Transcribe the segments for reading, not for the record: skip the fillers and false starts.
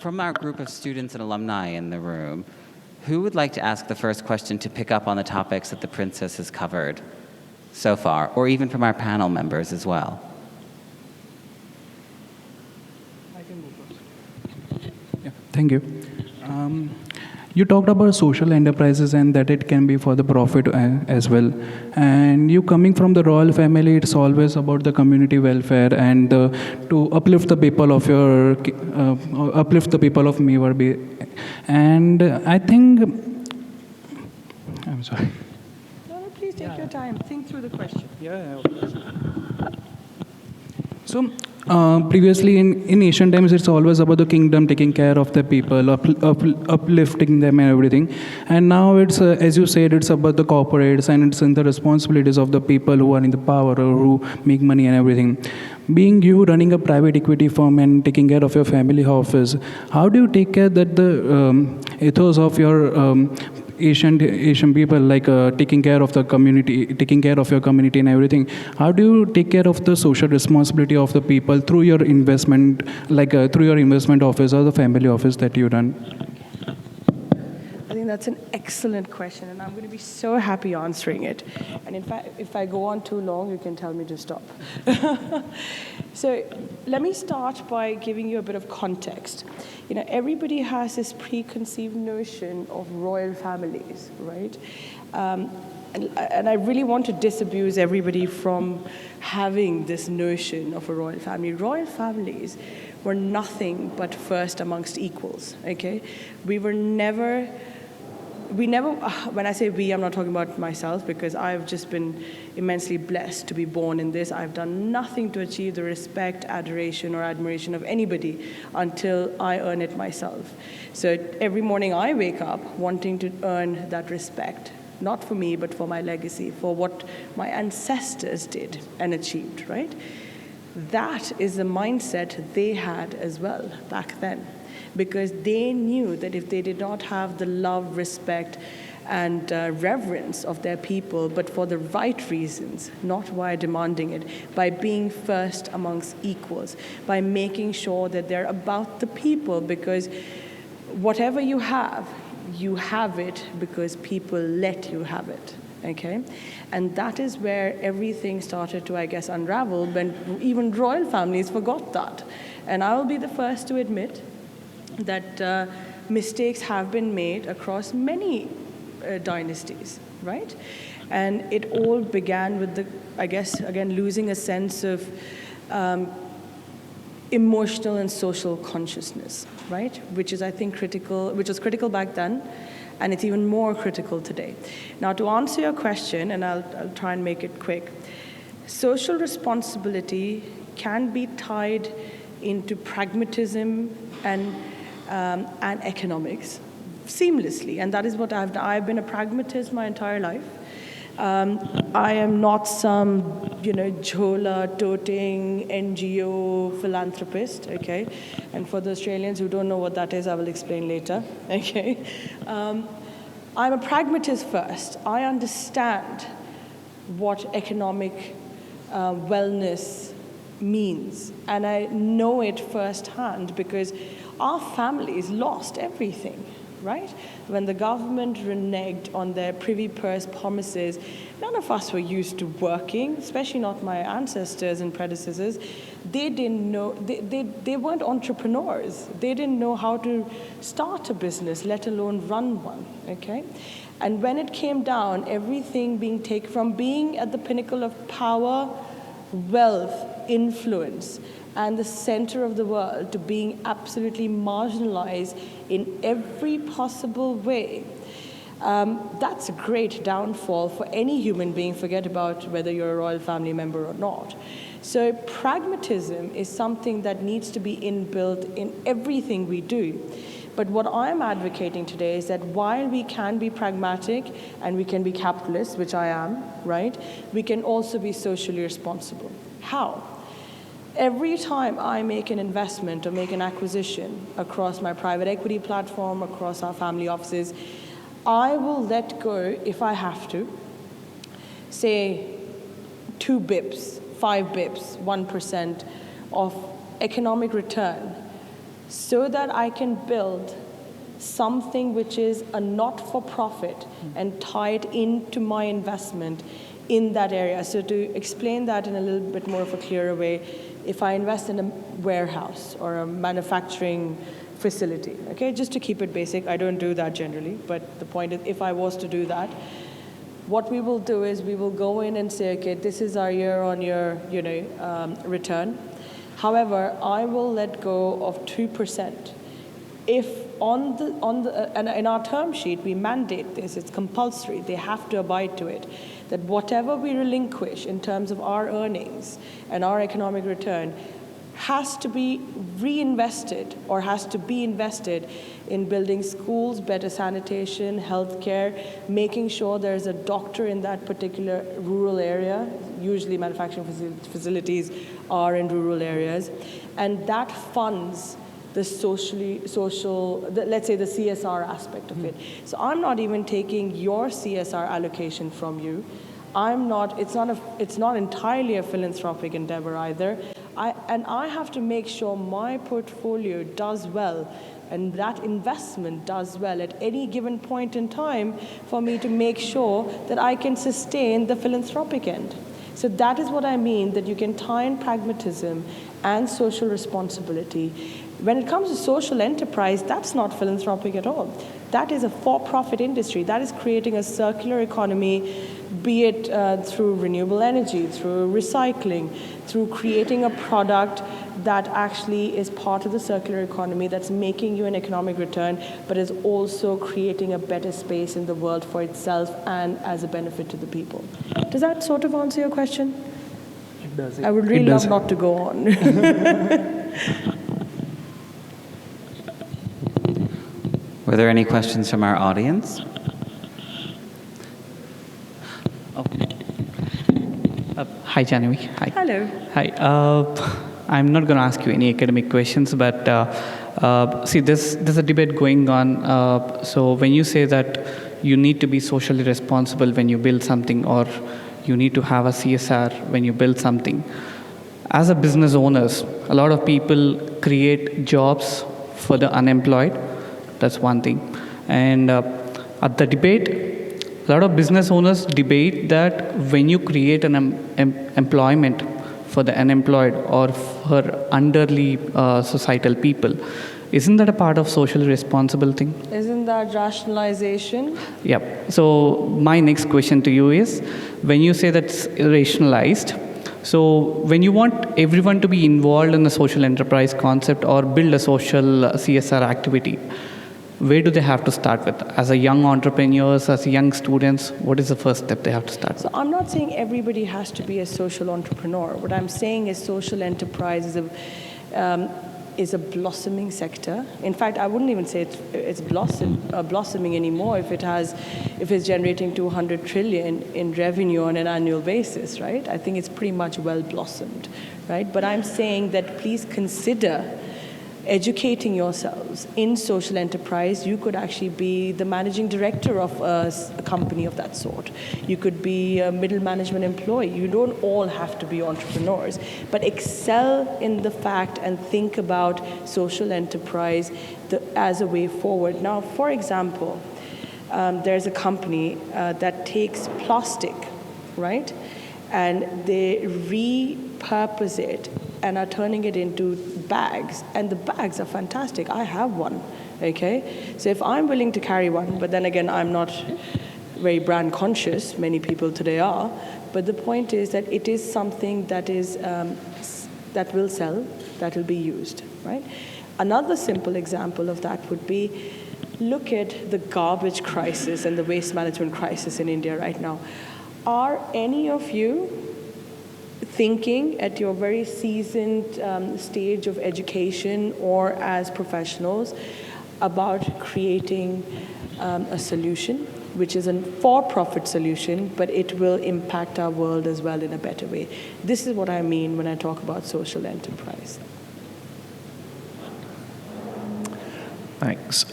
from our group of students and alumni in the room, who would like to ask the first question to pick up on the topics that the princess has covered so far, or even from our panel members as well? I can go first. Yeah, thank you. You talked about social enterprises and that it can be for the profit as well. And you coming from the royal family, it's always about the community welfare and to uplift the people of your uplift the people of Mewar. And I think I'm sorry. No, please take your time. Think through the question. Yeah. So previously in ancient times, it's always about the kingdom taking care of the people, uplifting them and everything. And now it's, as you said, it's about the corporates and it's in the responsibilities of the people who are in the power or who make money and everything. Being you running a private equity firm and taking care of your family office, how do you take care that the ethos of your Asian people, like taking care of the community, taking care of your community and everything. How do you take care of the social responsibility of the people through your investment, like through your investment office or the family office that you run? I think that's an excellent question, and I'm going to be so happy answering it. And in fact, if I go on too long, you can tell me to stop. So let me start by giving you a bit of context. You know, everybody has this preconceived notion of royal families, right? And I really want to disabuse everybody from having this notion of a royal family. Royal families were nothing but first amongst equals, okay? We never, when I say we, I'm not talking about myself because I've just been immensely blessed to be born in this. I've done nothing to achieve the respect, adoration, or admiration of anybody until I earn it myself. So every morning I wake up wanting to earn that respect, not for me, but for my legacy, for what my ancestors did and achieved, right? That is the mindset they had as well back then, because they knew that if they did not have the love, respect, and reverence of their people, but for the right reasons, not by demanding it, by being first amongst equals, by making sure that they're about the people, because whatever you have it because people let you have it, okay? And that is where everything started to, I guess, unravel, when even royal families forgot that. And I will be the first to admit that mistakes have been made across many dynasties, right? And it all began with I guess, again, losing a sense of emotional and social consciousness, right? Which is, I think, critical, which was critical back then, and it's even more critical today. Now, to answer your question, and I'll try and make it quick, social responsibility can be tied into pragmatism and economics seamlessly, and that is what I've done. I've been a pragmatist my entire life. I am not some, jhola-toting NGO philanthropist, okay? And for the Australians who don't know what that is, I will explain later, okay? I'm a pragmatist first. I understand what economic wellness means, and I know it firsthand because our families lost everything, right? When the government reneged on their privy purse promises, none of us were used to working, especially not my ancestors and predecessors. They didn't know, they weren't entrepreneurs. They didn't know how to start a business, let alone run one, okay? And when it came down, everything being taken from being at the pinnacle of power, wealth, influence, and the center of the world to being absolutely marginalized in every possible way. That's a great downfall for any human being, forget about whether you're a royal family member or not. So pragmatism is something that needs to be inbuilt in everything we do. But what I'm advocating today is that while we can be pragmatic and we can be capitalist, which I am, right, we can also be socially responsible. How? Every time I make an investment or make an acquisition across my private equity platform, across our family offices, I will let go, if I have to, say 2 bips, 5 bips, 1% of economic return so that I can build something which is a not-for-profit and tie it into my investment in that area. So to explain that in a little bit more of a clearer way, if I invest in a warehouse or a manufacturing facility, okay, just to keep it basic, I don't do that generally, but the point is if I was to do that, what we will do is we will go in and say, okay, this is our year-on-year, return. However, I will let go of 2%. If and in our term sheet, we mandate this, it's compulsory, they have to abide to it, that whatever we relinquish in terms of our earnings and our economic return has to be reinvested or has to be invested in building schools, better sanitation, healthcare, making sure there's a doctor in that particular rural area. Usually manufacturing facilities are in rural areas. And that funds the let's say the CSR aspect of it. So I'm not even taking your CSR allocation from you. It's not entirely a philanthropic endeavor either. I have to make sure my portfolio does well and that investment does well at any given point in time for me to make sure that I can sustain the philanthropic end. So that is what I mean, that you can tie in pragmatism and social responsibility. When it comes to social enterprise, that's not philanthropic at all. That is a for-profit industry. That is creating a circular economy, be it through renewable energy, through recycling, through creating a product that actually is part of the circular economy, that's making you an economic return, but is also creating a better space in the world for itself and as a benefit to the people. Does that sort of answer your question? It does. I would really love not to go on. Were there any questions from our audience? Hi, Janvi. Hi. Hello. Hi. I'm not going to ask you any academic questions, but see, there's a debate going on. So when you say that you need to be socially responsible when you build something, or you need to have a CSR when you build something, as a business owners, a lot of people create jobs for the unemployed. That's one thing. And at the debate, a lot of business owners debate that when you create an employment for the unemployed or for underly societal people, isn't that a part of socially responsible thing? Isn't that rationalization? Yep. So my next question to you is, when you say that's rationalized, so when you want everyone to be involved in the social enterprise concept or build a social CSR activity, where do they have to start with? As a young entrepreneurs, as young students, what is the first step they have to start with? So I'm not saying everybody has to be a social entrepreneur. What I'm saying is social enterprise is a blossoming sector. In fact, I wouldn't even say it's blossoming anymore if it's generating 200 trillion in revenue on an annual basis, right? I think it's pretty much well blossomed, right? But I'm saying that please consider educating yourselves in social enterprise. You could actually be the managing director of a company of that sort. You could be a middle management employee. You don't all have to be entrepreneurs, but excel in the fact and think about social enterprise as a way forward. Now, for example, there's a company that takes plastic, right? And they repurpose it and are turning it into bags. And the bags are fantastic. I have one, okay? So if I'm willing to carry one, but then again, I'm not very brand conscious, many people today are, but the point is that it is something that is that will sell, that will be used, right? Another simple example of that would be, look at the garbage crisis and the waste management crisis in India right now. Are any of you thinking at your very seasoned stage of education or as professionals about creating a solution, which is a for-profit solution, but it will impact our world as well in a better way? This is what I mean when I talk about social enterprise. Thanks.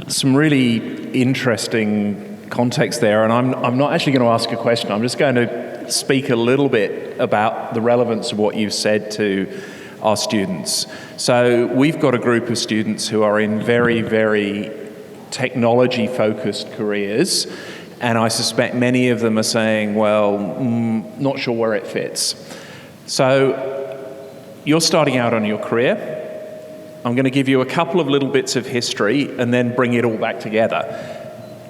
Some really interesting context there, and I'm not actually going to ask a question. I'm just going to speak a little bit about the relevance of what you've said to our students. So we've got a group of students who are in very, very technology-focused careers, and I suspect many of them are saying, well, not sure where it fits. So you're starting out on your career. I'm going to give you a couple of little bits of history and then bring it all back together.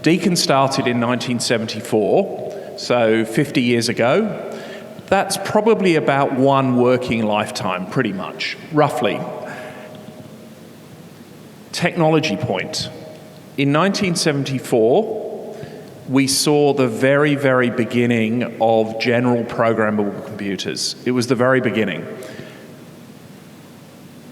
Deakin started in 1974, so 50 years ago. That's probably about one working lifetime, pretty much, roughly. Technology point. In 1974, we saw the very, very beginning of general programmable computers. It was the very beginning.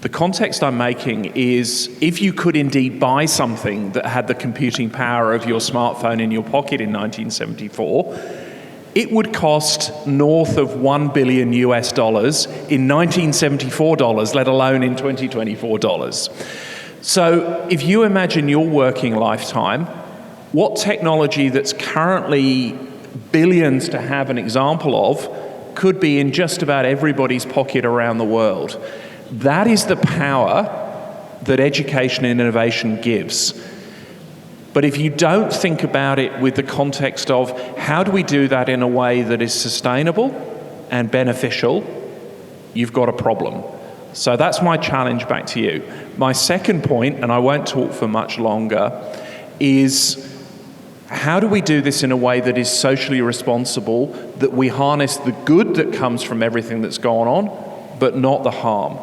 The context I'm making is if you could indeed buy something that had the computing power of your smartphone in your pocket in 1974, it would cost north of $1 billion US in 1974 dollars, let alone in 2024 dollars. So if you imagine your working lifetime, what technology that's currently billions to have an example of could be in just about everybody's pocket around the world. That is the power that education and innovation gives. But if you don't think about it with the context of how do we do that in a way that is sustainable and beneficial, you've got a problem. So that's my challenge back to you. My second point, and I won't talk for much longer, is how do we do this in a way that is socially responsible, that we harness the good that comes from everything that's going on, but not the harm?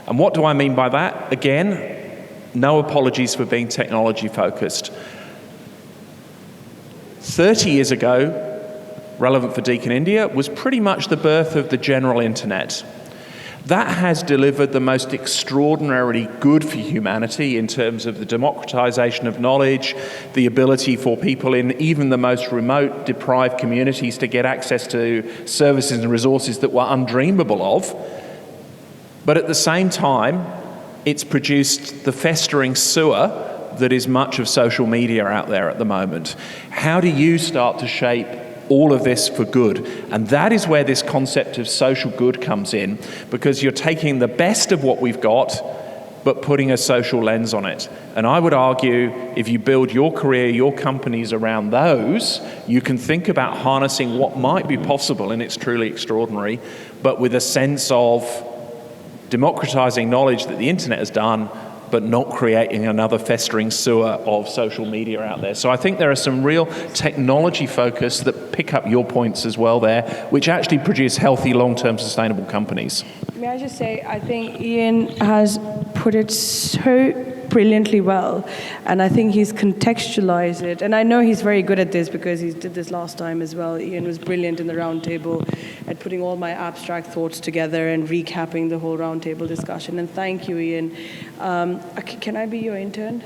And what do I mean by that? Again, no apologies for being technology focused. 30 years ago, relevant for Deakin India, was pretty much the birth of the general internet. That has delivered the most extraordinarily good for humanity in terms of the democratization of knowledge, the ability for people in even the most remote, deprived communities to get access to services and resources that were undreamable of. But at the same time, it's produced the festering sewer that is much of social media out there at the moment. How do you start to shape all of this for good? And that is where this concept of social good comes in, because you're taking the best of what we've got, but putting a social lens on it. And I would argue, if you build your career, your companies around those, you can think about harnessing what might be possible, and it's truly extraordinary, but with a sense of democratizing knowledge that the internet has done, but not creating another festering sewer of social media out there. So I think there are some real technology focus that pick up your points as well there, which actually produce healthy, long-term sustainable companies. May I just say, I think Ian has put it so brilliantly well, and I think he's contextualized it. And I know he's very good at this because he did this last time as well. Ian was brilliant in the roundtable at putting all my abstract thoughts together and recapping the whole roundtable discussion. And thank you, Ian. Can I be your intern?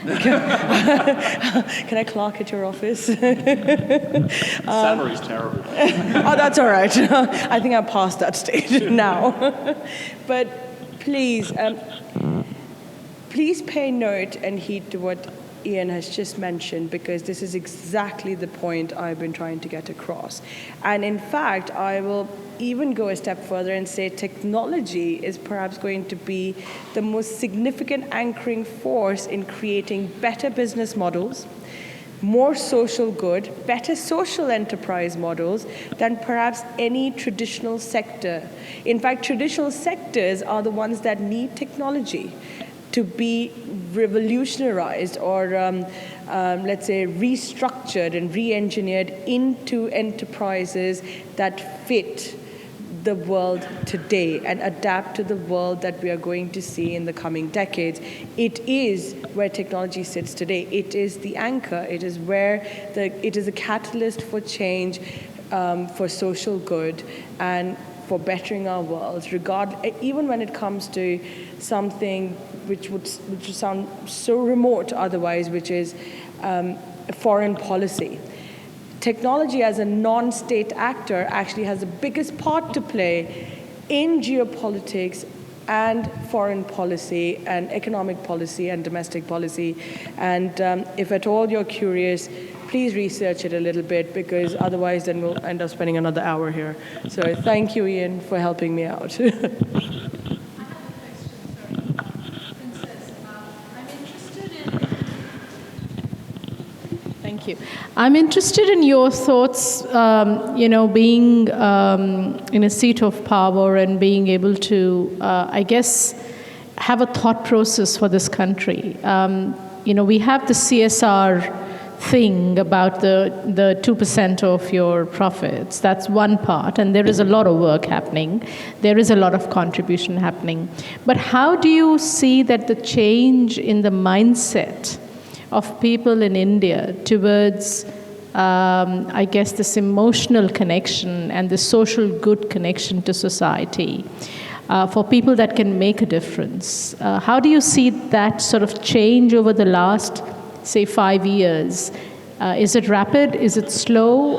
Can I clerk at your office? Salary's terrible. Oh, that's all right. I think I'm past that stage now. But please, please pay note and heed to what Ian has just mentioned, because this is exactly the point I've been trying to get across. And in fact, I will even go a step further and say technology is perhaps going to be the most significant anchoring force in creating better business models, more social good, better social enterprise models than perhaps any traditional sector. In fact, traditional sectors are the ones that need technology to be revolutionized or, let's say, restructured and re-engineered into enterprises that fit the world today and adapt to the world that we are going to see in the coming decades. It is where technology sits today. It is the anchor. It is where it is a catalyst for change, for social good, and for bettering our world, even when it comes to something which would sound so remote otherwise, which is foreign policy. Technology as a non-state actor actually has the biggest part to play in geopolitics and foreign policy and economic policy and domestic policy. And if at all you're curious, please research it a little bit, because otherwise then we'll end up spending another hour here. So thank you, Ian, for helping me out. Thank you. I'm interested in your thoughts, being in a seat of power and being able to, I guess, have a thought process for this country. We have the CSR thing about the 2% of your profits. That's one part, and there is a lot of work happening. There is a lot of contribution happening. But how do you see that the change in the mindset of people in India towards, I guess, this emotional connection and the social good connection to society, for people that can make a difference? How do you see that sort of change over the last, say, 5 years? Is it rapid? Is it slow?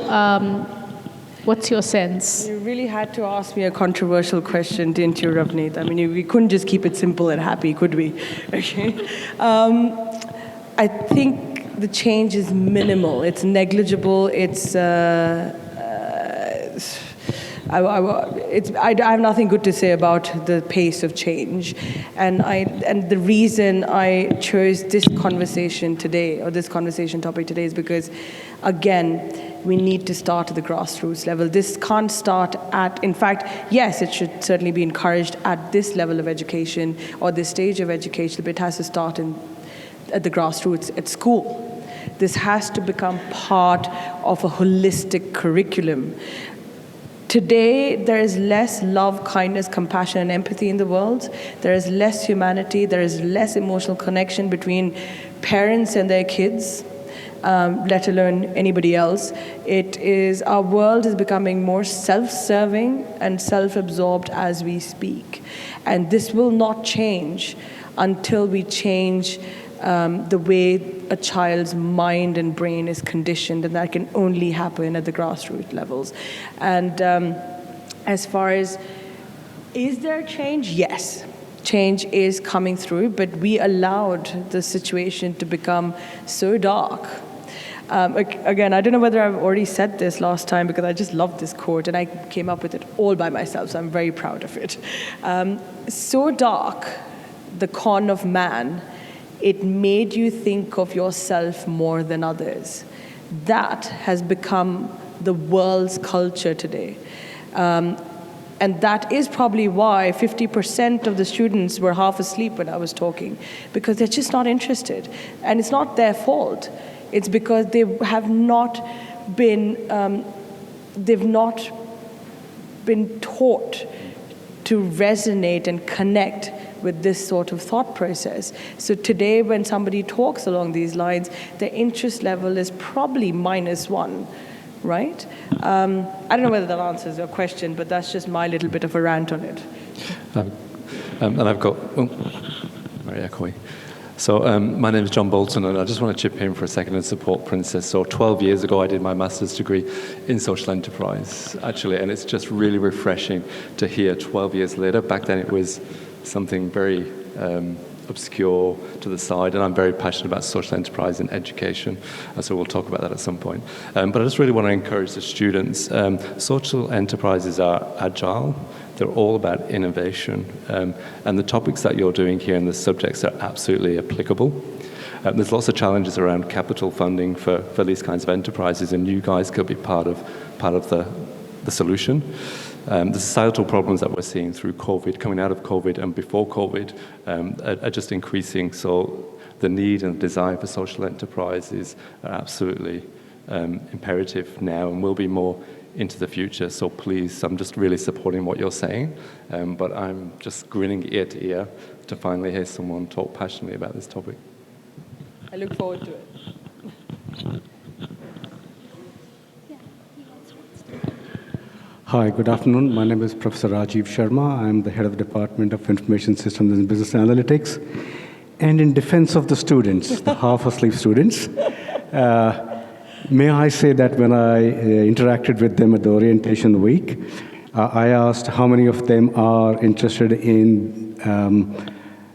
What's your sense? You really had to ask me a controversial question, didn't you, Ravneet? I mean, we couldn't just keep it simple and happy, could we? Okay. I think the change is minimal. It's negligible. It's I have nothing good to say about the pace of change, and the reason I chose this conversation today, or this conversation topic today, is because, again, we need to start at the grassroots level. This can't start at, in fact, yes, it should certainly be encouraged at this level of education or this stage of education, but it has to start at the grassroots, at school. This has to become part of a holistic curriculum. Today, there is less love, kindness, compassion, and empathy in the world. There is less humanity. There is less emotional connection between parents and their kids, let alone anybody else. Our world is becoming more self-serving and self-absorbed as we speak. And this will not change until we change the way a child's mind and brain is conditioned, and that can only happen at the grassroots levels. And as far as, is there change? Yes, change is coming through, but we allowed the situation to become so dark. Again, I don't know whether I've already said this last time, because I just love this quote, and I came up with it all by myself, so I'm very proud of it. So dark, the con of man, it made you think of yourself more than others. That has become the world's culture today. And that is probably why 50% of the students were half asleep when I was talking, because they're just not interested. And it's not their fault. It's because they have not been, they've not been taught to resonate and connect with this sort of thought process. So today, when somebody talks along these lines, their interest level is probably -1, right? I don't know whether that answers your question, but that's just my little bit of a rant on it. And I've got, very echoey. So my name is John Bolton, and I just want to chip in for a second and support Princess. So 12 years ago, I did my master's degree in social enterprise, actually, and it's just really refreshing to hear 12 years later. Back then, it was something very obscure to the side, and I'm very passionate about social enterprise and education, so we'll talk about that at some point. But I just really want to encourage the students. Social enterprises are agile. They're all about innovation, and the topics that you're doing here and the subjects are absolutely applicable. There's lots of challenges around capital funding for these kinds of enterprises, and you guys could be part of the solution. The societal problems that we're seeing through COVID, coming out of COVID and before COVID, are just increasing. So the need and desire for social enterprises are absolutely imperative now, and will be more into the future. So please, I'm just really supporting what you're saying, but I'm just grinning ear to ear to finally hear someone talk passionately about this topic. I look forward to it. Hi, good afternoon. My name is Professor Rajiv Sharma. I'm the head of the Department of Information Systems and Business Analytics. And in defense of the students, the half-asleep students, may I say that when I interacted with them at the orientation week, I asked how many of them are interested in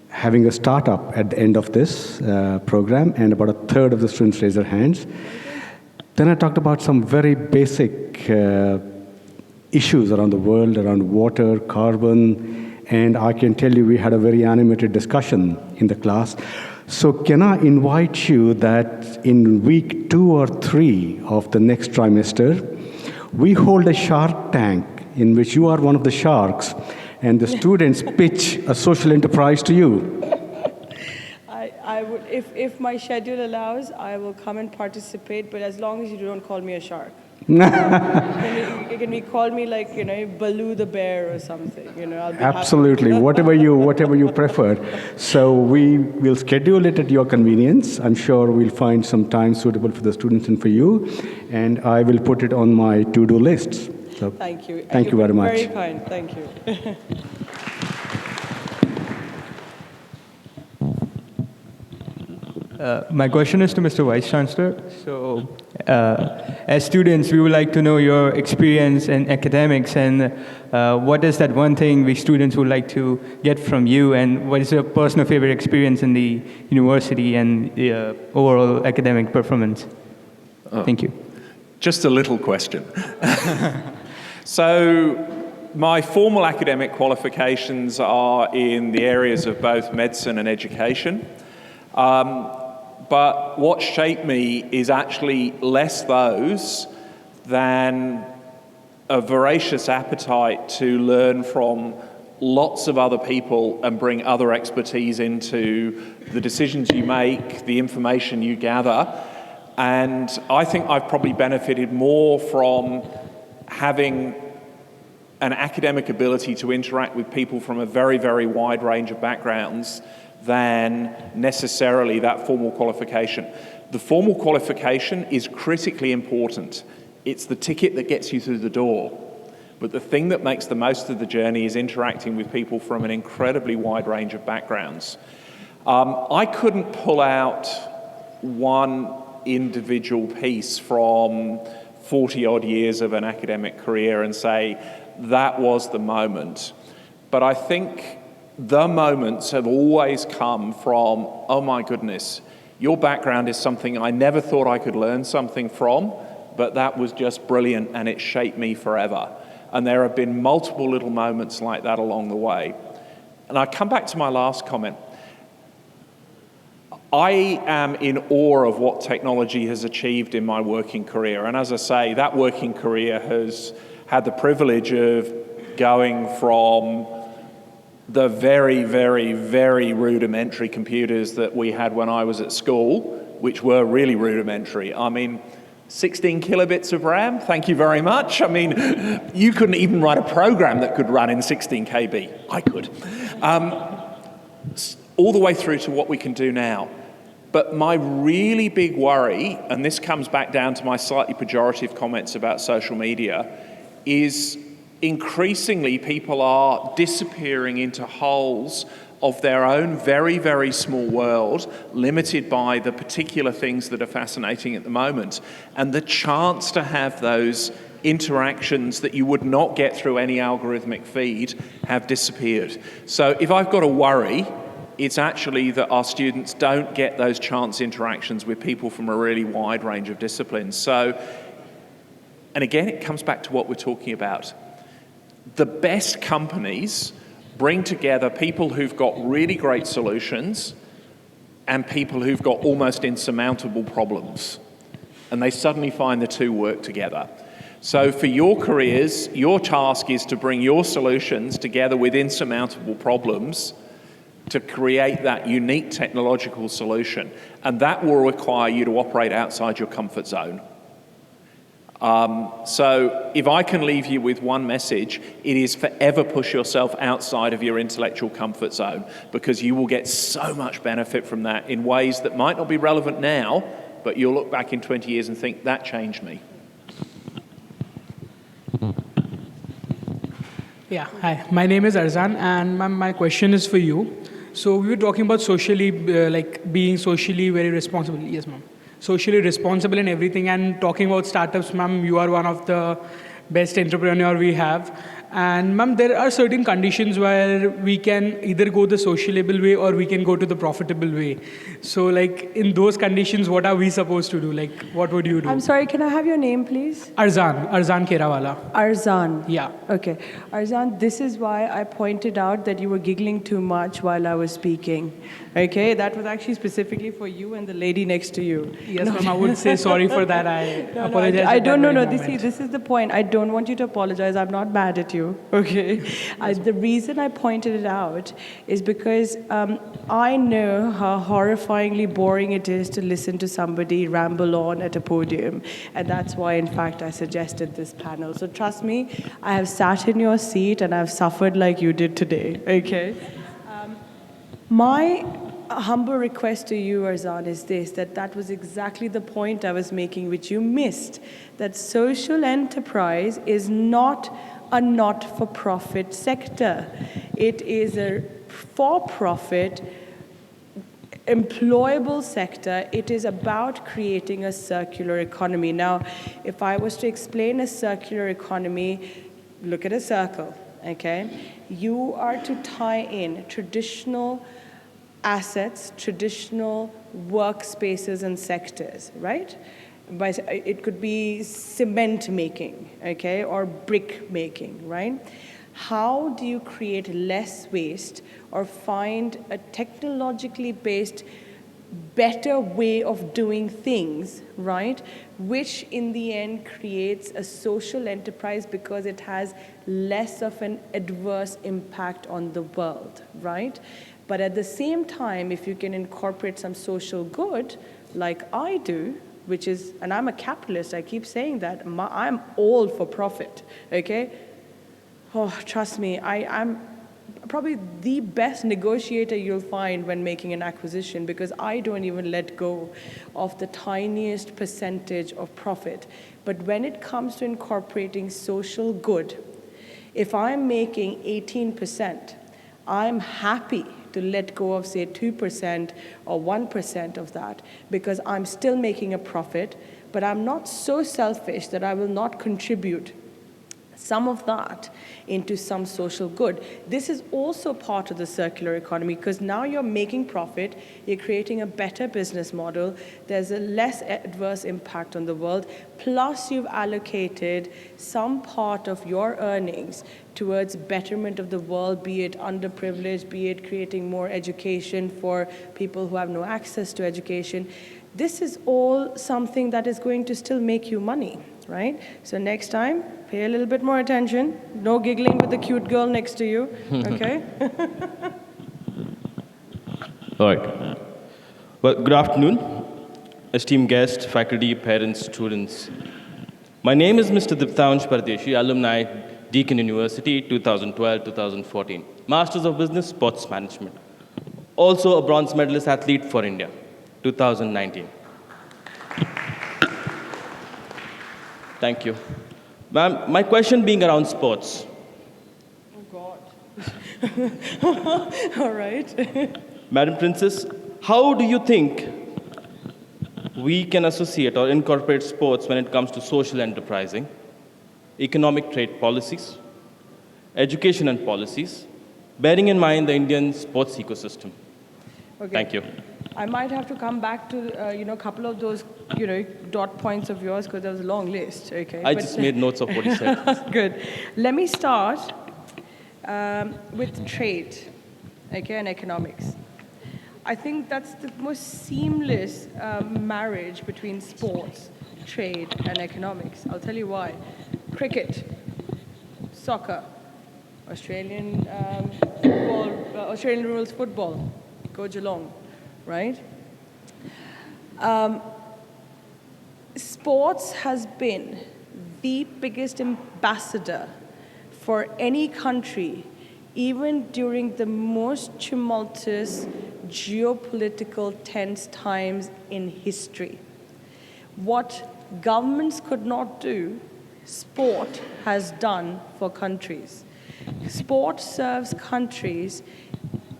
having a startup at the end of this program, and about a third of the students raised their hands. Then I talked about some very basic issues around the world, around water, carbon, and I can tell you we had a very animated discussion in the class. So can I invite you that in week 2 or 3 of the next trimester, we hold a Shark Tank in which you are one of the sharks and the students pitch a social enterprise to you. I would, if my schedule allows, I will come and participate, but as long as you don't call me a shark. Can you call me like, Baloo the bear or something, I'll be Absolutely, happy. whatever you prefer. So we will schedule it at your convenience. I'm sure we'll find some time suitable for the students and for you, and I will put it on my to-do list. So Thank you. Thank you very much. Very kind, thank you. My question is to Mr. Vice Chancellor. So, as students, we would like to know your experience in academics and what is that one thing we students would like to get from you, and what is your personal favorite experience in the university and the overall academic performance? Thank you. Just a little question. So, my formal academic qualifications are in the areas of both medicine and education. But what shaped me is actually less those than a voracious appetite to learn from lots of other people and bring other expertise into the decisions you make, the information you gather. And I think I've probably benefited more from having an academic ability to interact with people from a very, very wide range of backgrounds than necessarily that formal qualification. The formal qualification is critically important. It's the ticket that gets you through the door. But the thing that makes the most of the journey is interacting with people from an incredibly wide range of backgrounds. I couldn't pull out one individual piece from 40-odd years of an academic career and say, that was the moment. But I think the moments have always come from, oh my goodness, your background is something I never thought I could learn something from, but that was just brilliant and it shaped me forever. And there have been multiple little moments like that along the way. And I come back to my last comment. I am in awe of what technology has achieved in my working career. And as I say, that working career has had the privilege of going from the very, very, very rudimentary computers that we had when I was at school, which were really rudimentary. I mean, 16 kilobits of RAM, thank you very much. I mean, you couldn't even write a program that could run in 16 KB. I could. All the way through to what we can do now. But my really big worry, and this comes back down to my slightly pejorative comments about social media, is increasingly people are disappearing into holes of their own very, very small world, limited by the particular things that are fascinating at the moment. And the chance to have those interactions that you would not get through any algorithmic feed have disappeared. So if I've got a worry, it's actually that our students don't get those chance interactions with people from a really wide range of disciplines. So, and again, it comes back to what we're talking about. The best companies bring together people who've got really great solutions and people who've got almost insurmountable problems. And they suddenly find the two work together. So for your careers, your task is to bring your solutions together with insurmountable problems to create that unique technological solution. And that will require you to operate outside your comfort zone. So if I can leave you with one message, it is forever push yourself outside of your intellectual comfort zone, because you will get so much benefit from that in ways that might not be relevant now, but you'll look back in 20 years and think, that changed me. Yeah, hi. My name is Arzan, and my question is for you. So we were talking about socially, being socially very responsible. Yes, ma'am. Socially responsible in everything, and talking about startups, ma'am, you are one of the best entrepreneur we have. And ma'am, there are certain conditions where we can either go the sociable way or we can go to the profitable way. So like in those conditions, what are we supposed to do? Like what would you do? I'm sorry, can I have your name, please? Arzan Kerawala. Arzan. Yeah. Okay. Arzan, this is why I pointed out that you were giggling too much while I was speaking. Okay? That was actually specifically for you and the lady next to you. Yes, ma'am, I would say sorry for that. I apologize. I at don't that know. very moment. This is the point. I don't want you to apologize. I'm not mad at you. Okay? The reason I pointed it out is because I know how horrifyingly boring it is to listen to somebody ramble on at a podium. And that's why, in fact, I suggested this panel. So trust me, I have sat in your seat and I've suffered like you did today. Okay? My humble request to you, Arzan, is this, that was exactly the point I was making, which you missed, that social enterprise is not a not-for-profit sector. It is a for-profit, employable sector. It is about creating a circular economy. Now, if I was to explain a circular economy, look at a circle, okay? You are to tie in traditional assets, traditional workspaces and sectors, right? It could be cement making, okay, or brick making, right? How do you create less waste or find a technologically based better way of doing things, right? Which in the end creates a social enterprise because it has less of an adverse impact on the world, right? But at the same time, if you can incorporate some social good, like I do, which is, and I'm a capitalist, I keep saying that, I'm all for profit, okay? Oh, trust me, I'm probably the best negotiator you'll find when making an acquisition because I don't even let go of the tiniest percentage of profit. But when it comes to incorporating social good, if I'm making 18%, I'm happy to let go of, say, 2% or 1% of that because I'm still making a profit, but I'm not so selfish that I will not contribute some of that into some social good. This is also part of the circular economy because now you're making profit, you're creating a better business model, there's a less adverse impact on the world, plus you've allocated some part of your earnings towards betterment of the world, be it underprivileged, be it creating more education for people who have no access to education. This is all something that is going to still make you money, right? So next time, pay a little bit more attention. No giggling with the cute girl next to you, okay? All right. Well, good afternoon, esteemed guests, faculty, parents, students. My name is Mr. Diptansh Pardeshi, alumni, Deakin University, 2012-2014. Masters of Business, Sports Management. Also a bronze medalist athlete for India, 2019. Thank you. Ma'am, my question being around sports. Oh, God. All right. Madam Princess, how do you think we can associate or incorporate sports when it comes to social enterprising, economic trade policies, education and policies, bearing in mind the Indian sports ecosystem? Okay. Thank you. I might have to come back to a couple of those dot points of yours because there was a long list. Okay. I just made notes of what you said. Good. Let me start with trade, okay, and economics. I think that's the most seamless marriage between sports, trade, and economics. I'll tell you why. Cricket, soccer, Australian football, Australian rules football, go Geelong, right? Sports has been the biggest ambassador for any country, even during the most tumultuous geopolitical tense times in history. What governments could not do, sport has done for countries. Sport serves countries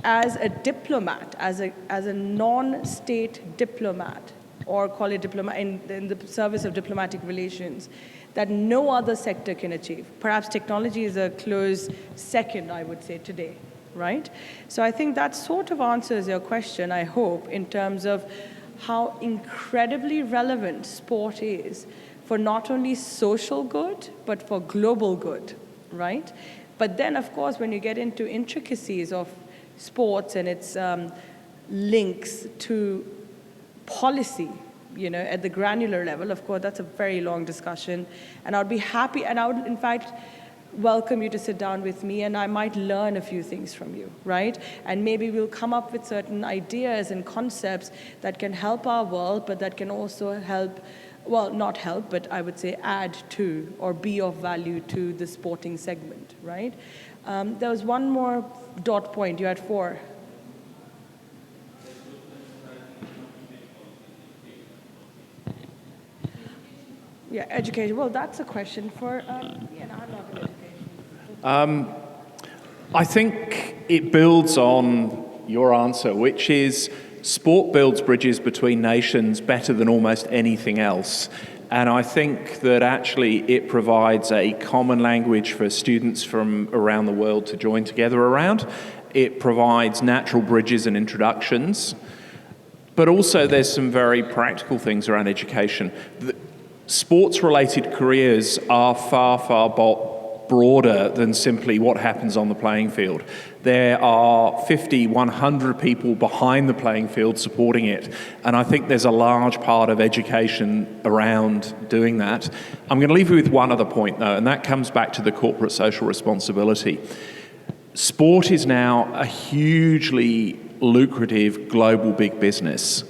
as a diplomat, as a non-state diplomat, or call it in the service of diplomatic relations, that no other sector can achieve. Perhaps technology is a close second, I would say, today, right? So I think that sort of answers your question, I hope, in terms of how incredibly relevant sport is for not only social good, but for global good, right? But then, of course, when you get into intricacies of sports and its links to policy, at the granular level, of course, that's a very long discussion. And I would be happy, and I would, in fact, welcome you to sit down with me, and I might learn a few things from you, right? And maybe we'll come up with certain ideas and concepts that can help our world, but that can also help, well, not help, but I would say add to or be of value to the sporting segment, right? There was one more dot point. You had 4. Yeah, education. Well, that's a question for, I'm not an education. I think it builds on your answer, which is sport builds bridges between nations better than almost anything else. And I think that actually it provides a common language for students from around the world to join together around. It provides natural bridges and introductions. But also there's some very practical things around education. Sports-related careers are far, far broader than simply what happens on the playing field. There are 50, 100 people behind the playing field supporting it, and I think there's a large part of education around doing that. I'm going to leave you with one other point, though, and that comes back to the corporate social responsibility. Sport is now a hugely lucrative global big business.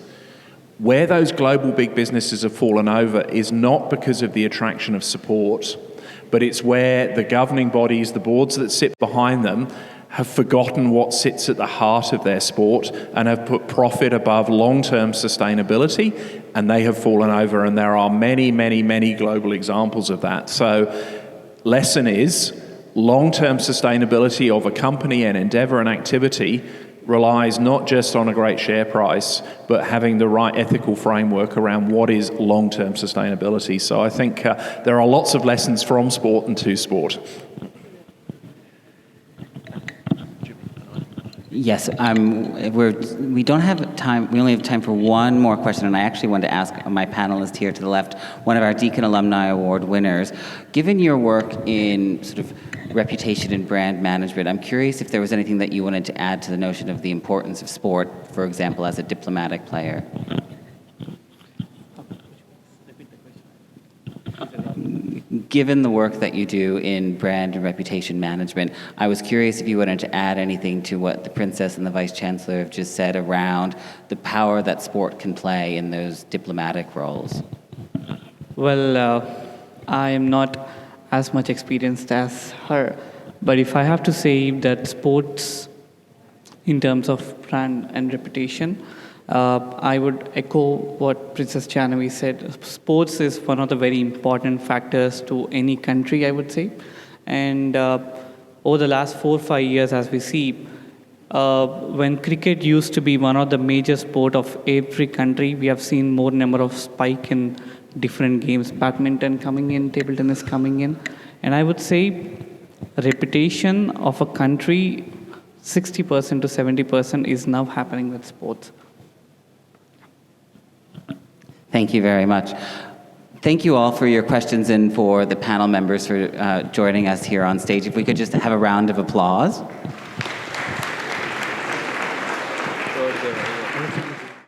Where those global big businesses have fallen over is not because of the attraction of support, but it's where the governing bodies, the boards that sit behind them, have forgotten what sits at the heart of their sport and have put profit above long-term sustainability, and they have fallen over, and there are many, many, many global examples of that. So, lesson is, long-term sustainability of a company and endeavour and activity relies not just on a great share price, but having the right ethical framework around what is long-term sustainability. So I think there are lots of lessons from sport and to sport. Yes, we don't have time. We only have time for one more question, and I actually want to ask my panelist here to the left, one of our Deakin Alumni Award winners. Given your work in sort of reputation and brand management, I'm curious if there was anything that you wanted to add to the notion of the importance of sport, for example, as a diplomatic player. Given the work that you do in brand and reputation management, I was curious if you wanted to add anything to what the Princess and the Vice Chancellor have just said around the power that sport can play in those diplomatic roles. Well, I am not as much experienced as her, but if I have to say that sports, in terms of brand and reputation, I would echo what Princess Jahnavi said. Sports is one of the very important factors to any country, I would say. And over the last 4 or 5 years, as we see, when cricket used to be one of the major sport of every country, we have seen more number of spike in different games, badminton coming in, table tennis coming in. And I would say reputation of a country, 60% to 70% is now happening with sports. Thank you very much. Thank you all for your questions and for the panel members for joining us here on stage. If we could just have a round of applause.